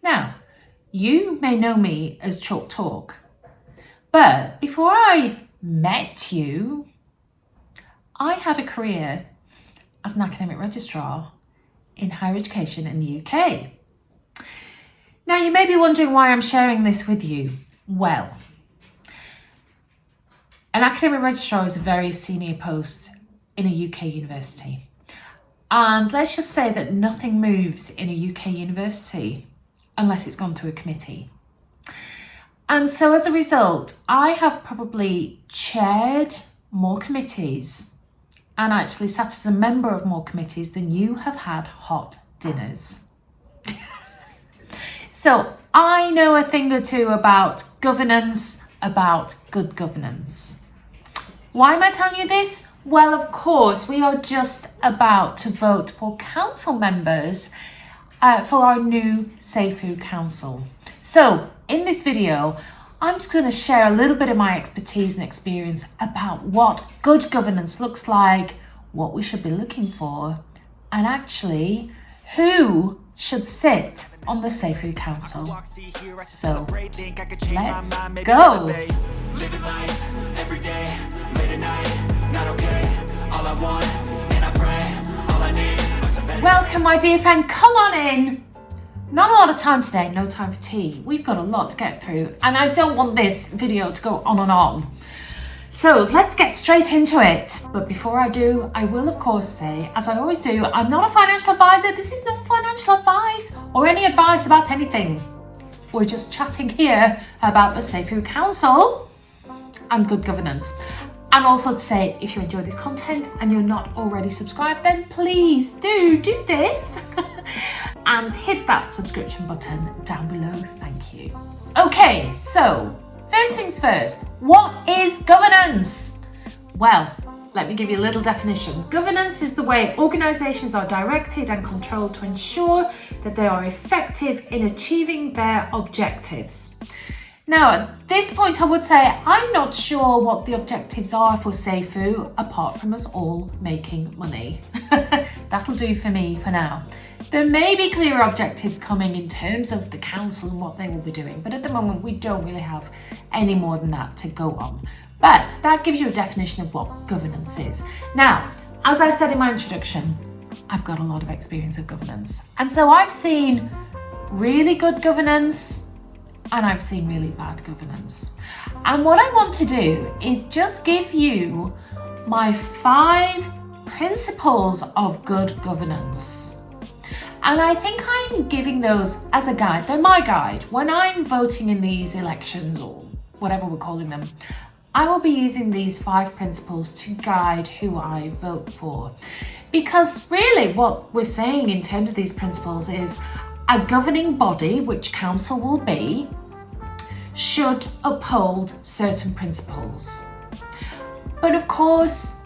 Now, you may know me as Chalk Talk, but before I met you, I had a career as an academic registrar in higher education in the UK. Now, you may be wondering why I'm sharing this with you. Well, an academic registrar is a very senior post in a UK university. And let's just say that nothing moves in a UK university unless it's gone through a committee. And so as a result, I have probably chaired more committees and actually sat as a member of more committees than you have had hot dinners. So I know a thing or two about governance, about good governance. Why am I telling you this? Well, of course, we are just about to vote for council members for our new Safuu Council. So in this video, I'm just going to share a little bit of my expertise and experience about what good governance looks like, what we should be looking for, and actually who should sit on the Safuu Council. So let's go. Living life every day, late at night, not okay. All I want, and I pray, all I need are some better. Welcome, my dear friend, come on in. Not a lot of time today, no time for tea. We've got a lot to get through and I don't want this video to go on and on. So let's get straight into it. But before I do, I will of course say, as I always do, I'm not a financial advisor. This is not financial advice or any advice about anything. We're just chatting here about the Safuu Council and good governance. And also to say, if you enjoy this content and you're not already subscribed, then please do this and hit that subscription button down below. Thank you. Okay, so first things first, what is governance? Well, let me give you a little definition. Governance is the way organisations are directed and controlled to ensure that they are effective in achieving their objectives. Now, at this point, I would say I'm not sure what the objectives are for Safuu, apart from us all making money. That'll do for me for now. There may be clearer objectives coming in terms of the council and what they will be doing, but at the moment we don't really have any more than that to go on. But that gives you a definition of what governance is. Now, as I said in my introduction, I've got a lot of experience of governance. And so I've seen really good governance and I've seen really bad governance. And what I want to do is just give you my 5 principles of good governance. And I think I'm giving those as a guide. They're my guide. When I'm voting in these elections or whatever we're calling them, I will be using these 5 principles to guide who I vote for. Because really what we're saying in terms of these principles is a governing body, which council will be, should uphold certain principles. But of course,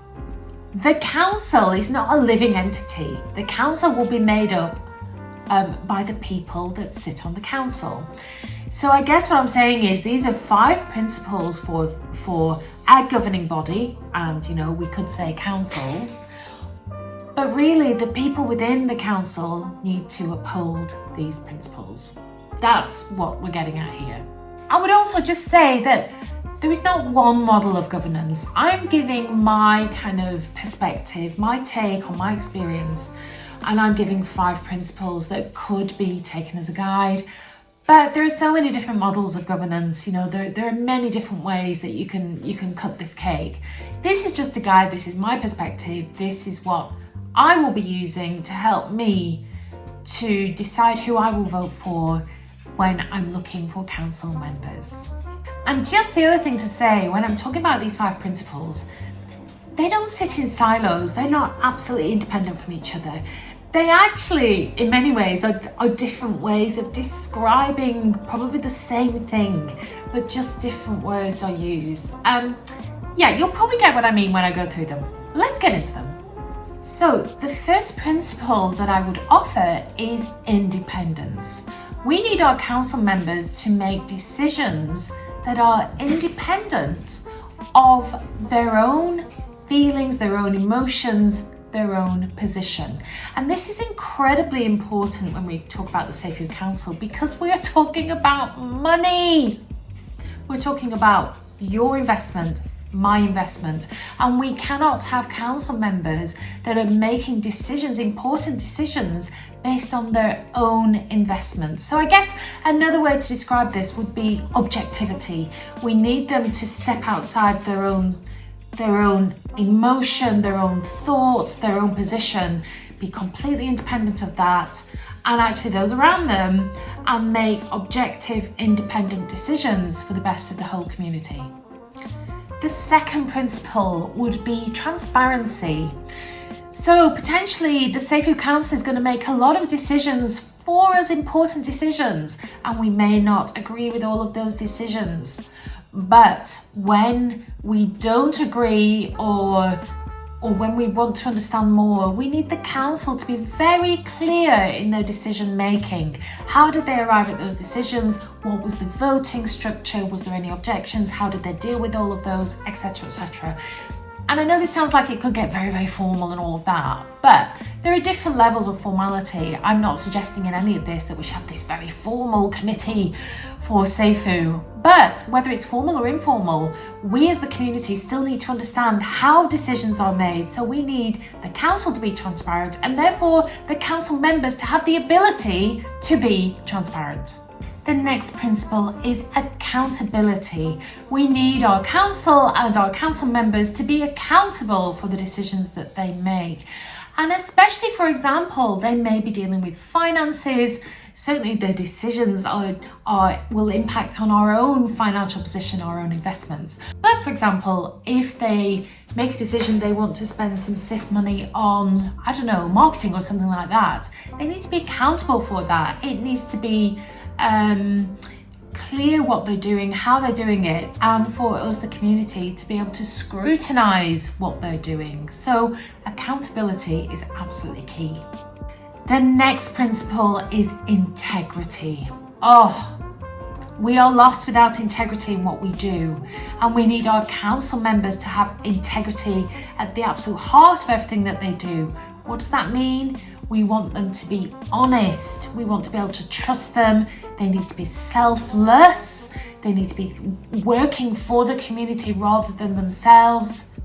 the council is not a living entity. The council will be made up by the people that sit on the council. So I guess what I'm saying is these are 5 principles for a governing body, and we could say council, but really the people within the council need to uphold these principles. That's what we're getting at here. I would also just say that there is not one model of governance. I'm giving my kind of perspective, my take on my experience, and I'm giving 5 principles that could be taken as a guide. But there are so many different models of governance. There are many different ways that you can cut this cake. This is just a guide. This is my perspective. This is what I will be using to help me to decide who I will vote for when I'm looking for council members. And just the other thing to say, when I'm talking about these 5 principles, they don't sit in silos. They're not absolutely independent from each other. They actually, in many ways, are different ways of describing probably the same thing, but just different words are used. Yeah, you'll probably get what I mean when I go through them. Let's get into them. So the first principle that I would offer is independence. We need our council members to make decisions that are independent of their own feelings, their own emotions, their own position. And this is incredibly important when we talk about the Safuu Council, because we are talking about money. We're talking about your investment, my investment, and we cannot have council members that are making decisions, important decisions, based on their own investment. So I guess another way to describe this would be objectivity. We need them to step outside their own emotion, their own thoughts, their own position, be completely independent of that, and actually those around them, and make objective, independent decisions for the best of the whole community. The second principle would be transparency. So potentially the Safuu Council is going to make a lot of decisions for us, important decisions, and we may not agree with all of those decisions. But when we don't agree or when we want to understand more, we need the council to be very clear in their decision making. How did they arrive at those decisions? What was the voting structure? Was there any objections? How did they deal with all of those, etc., etc.? And I know this sounds like it could get very, very formal and all of that, but there are different levels of formality. I'm not suggesting in any of this that we should have this very formal committee for Safuu, but whether it's formal or informal, we as the community still need to understand how decisions are made. So we need the council to be transparent, and therefore the council members to have the ability to be transparent. The next principle is accountability. We need our council and our council members to be accountable for the decisions that they make. And especially, for example, they may be dealing with finances. Certainly their decisions will impact on our own financial position, our own investments. But for example, if they make a decision they want to spend some SIF money on, I don't know, marketing or something like that, they need to be accountable for that. It needs to be clear what they're doing, how they're doing it, and for us, the community, to be able to scrutinize what they're doing. So accountability is absolutely key. The next principle is integrity. We are lost without integrity in what we do, and we need our council members to have integrity at the absolute heart of everything that they do. What does that mean? We want them to be honest. We want to be able to trust them. They need to be selfless. They need to be working for the community rather than themselves.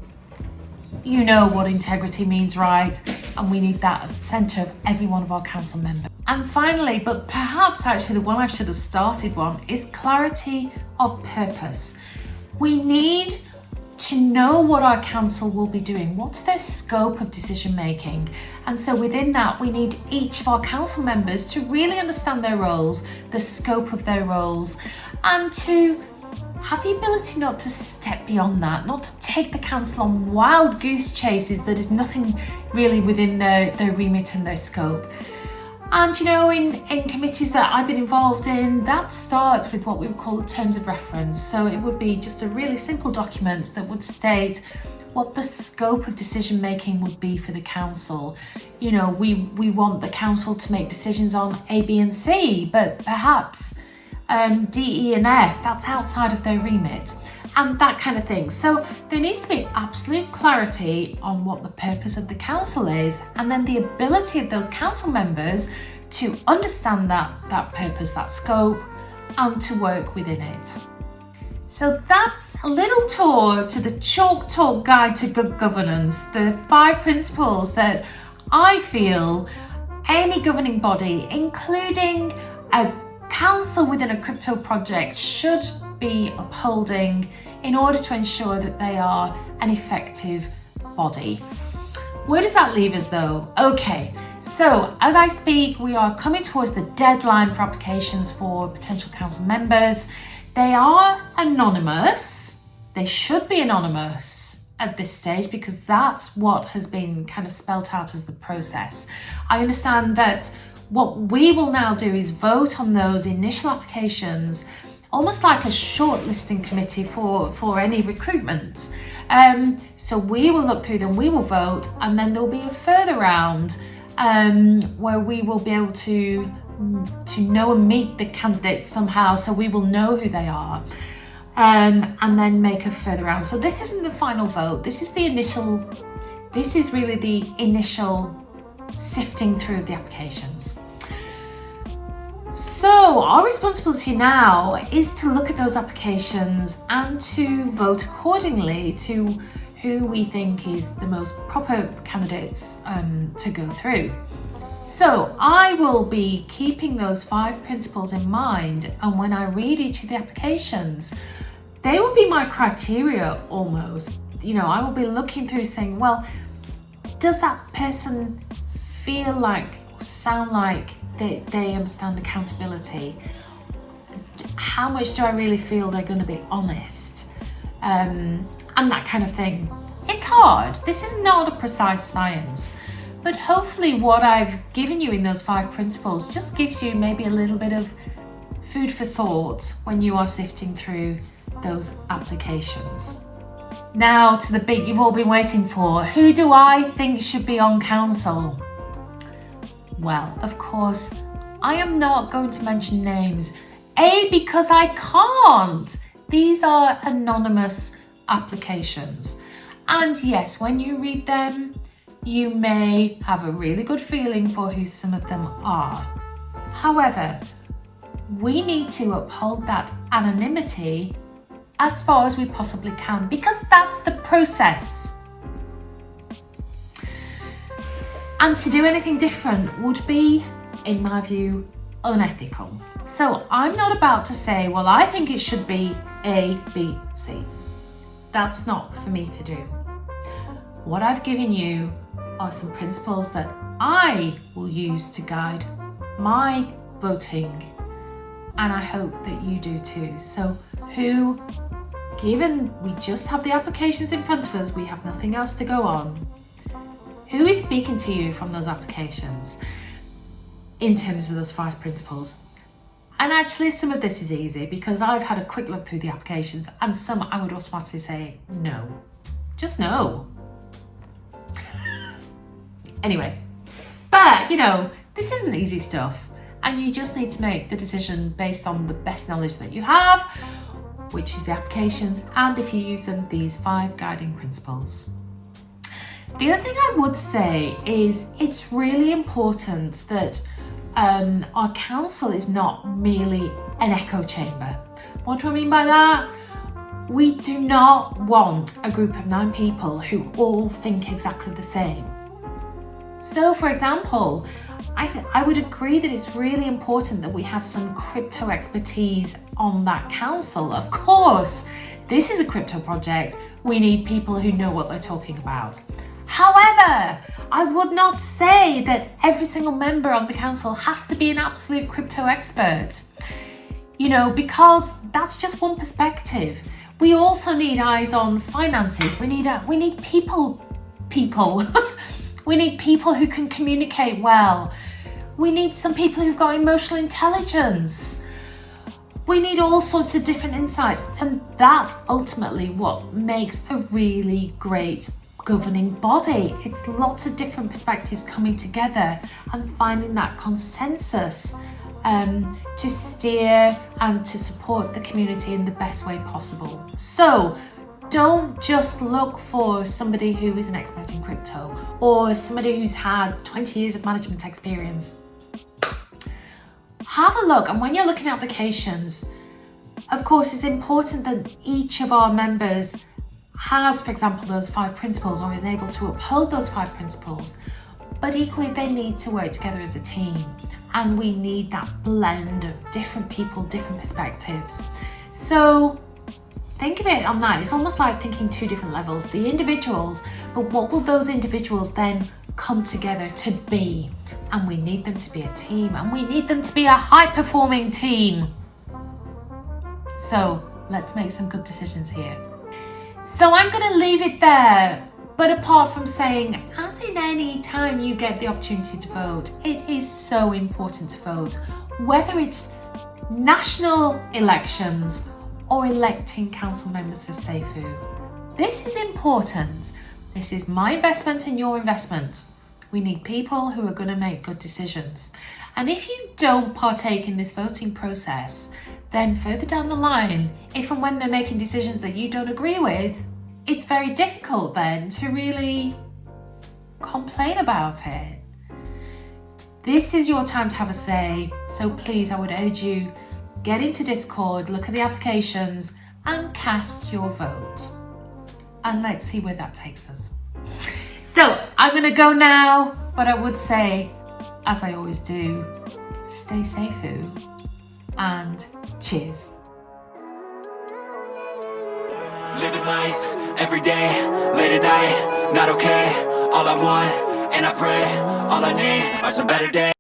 You know what integrity means, right? And we need that at the centre of every one of our council members. And finally, but perhaps actually the one I should have started on, is clarity of purpose. We need to know what our council will be doing. What's their scope of decision making? And so within that, we need each of our council members to really understand their roles, the scope of their roles, and to have the ability not to step beyond that, not to take the council on wild goose chases that is nothing really within their remit and their scope. And you know, in committees that I've been involved in, that starts with what we would call the terms of reference. So it would be just a really simple document that would state what the scope of decision making would be for the council. You know, we want the council to make decisions on A, B and C, but perhaps D, E and F, that's outside of their remit, and that kind of thing. So there needs to be absolute clarity on what the purpose of the council is, and then the ability of those council members to understand that purpose, that scope, and to work within it. So that's a little tour to the Chalk Talk Guide to Good Governance, the 5 principles that I feel any governing body, including a council within a crypto project, should be upholding in order to ensure that they are an effective body. Where does that leave us though? Okay, so as I speak, we are coming towards the deadline for applications for potential council members. They are anonymous. They should be anonymous at this stage because that's what has been kind of spelt out as the process. I understand that what we will now do is vote on those initial applications, almost like a shortlisting committee for any recruitment. So we will look through them, we will vote, and then there'll be a further round where we will be able to know and meet the candidates somehow, so we will know who they are, and then make a further round. So this isn't the final vote, this is the initial this is really the initial sifting through of the applications. So our responsibility now is to look at those applications and to vote accordingly to who we think is the most proper candidates to go through. So I will be keeping those 5 principles in mind, and when I read each of the applications, they will be my criteria almost. You know, I will be looking through saying, well, does that person feel like, sound like they understand accountability? How much do I really feel they're going to be honest? And that kind of thing. It's hard. This is not a precise science, but hopefully what I've given you in those 5 principles just gives you maybe a little bit of food for thought when you are sifting through those applications. Now to the bit you've all been waiting for. Who do I think should be on council? Well, of course, I am not going to mention names. Because I can't. These are anonymous applications. And yes, when you read them, you may have a really good feeling for who some of them are. However, we need to uphold that anonymity as far as we possibly can, because that's the process. And to do anything different would be, in my view, unethical. So I'm not about to say, well, I think it should be A, B, C. That's not for me to do. What I've given you are some principles that I will use to guide my voting, and I hope that you do too. So given we just have the applications in front of us, we have nothing else to go on, who is speaking to you from those applications in terms of those 5 principles? And actually some of this is easy because I've had a quick look through the applications, and some I would automatically say no. Just no. Anyway, but you know, this isn't easy stuff, and you just need to make the decision based on the best knowledge that you have, which is the applications, and if you use them, these 5 guiding principles. The other thing I would say is it's really important that our council is not merely an echo chamber. What do I mean by that? We do not want a group of 9 people who all think exactly the same. So for example, I would agree that it's really important that we have some crypto expertise on that council. Of course, this is a crypto project. We need people who know what they're talking about. However, I would not say that every single member on the council has to be an absolute crypto expert, you know, because that's just one perspective. We also need eyes on finances. We need people. We need people who can communicate well. We need some people who've got emotional intelligence. We need all sorts of different insights, and that's ultimately what makes a really great governing body. It's lots of different perspectives coming together and finding that consensus to steer and to support the community in the best way possible. So don't just look for somebody who is an expert in crypto or somebody who's had 20 years of management experience. Have a look, and when you're looking at applications, of course, it's important that each of our members has, for example, those 5 principles or is able to uphold those 5 principles, but equally they need to work together as a team, and we need that blend of different people, different perspectives. So think of it on that. It's almost like thinking 2 different levels, the individuals, but what will those individuals then come together to be? And we need them to be a team, and we need them to be a high-performing team. So let's make some good decisions here. So I'm going to leave it there, but apart from saying, as in any time you get the opportunity to vote, it is so important to vote, whether it's national elections or electing council members for Safuu. This is important. This is my investment and your investment. We need people who are going to make good decisions. And if you don't partake in this voting process, then further down the line, if and when they're making decisions that you don't agree with, it's very difficult then to really complain about it. This is your time to have a say, so please, I would urge you, get into Discord, look at the applications and cast your vote. And let's see where that takes us. So I'm gonna go now, but I would say, as I always do, stay safe and cheers. Living life, every day, late at night, not okay. All I want, and I pray, all I need are some better days.